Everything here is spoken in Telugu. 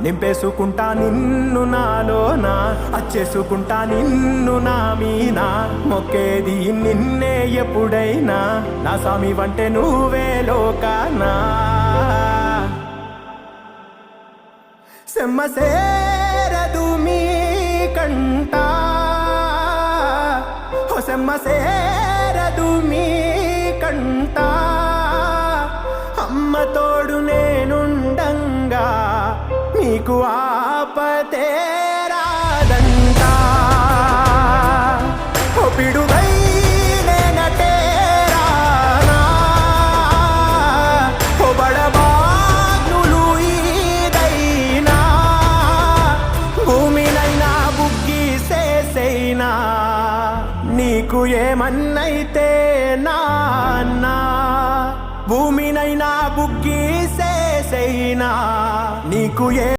నింపేసుకుంటా నిన్ను నాలోన, అచ్చేసుకుంటా నిన్ను నా మీనా, మొక్కేది నిన్నే ఎప్పుడైనా, నా స్వామి వంటే నువ్వే లోకానా. సెమ్మసేరదు మీ కంట, సెమ్మసేరదు మీ కంట, అమ్మ తోడు నేనుండంగా నీకు ఆపతే రాదంట. ఓ పిడుగై నేనటే రానా, ఓ బడబాగ్నులు ఈదైనా, భూమినైనా బుగ్గి సేసైనా, నీకు ఏమన్నైతే నాన్నా, భూమినైనా బుగ్గి సేసైనా, నీకు ఏ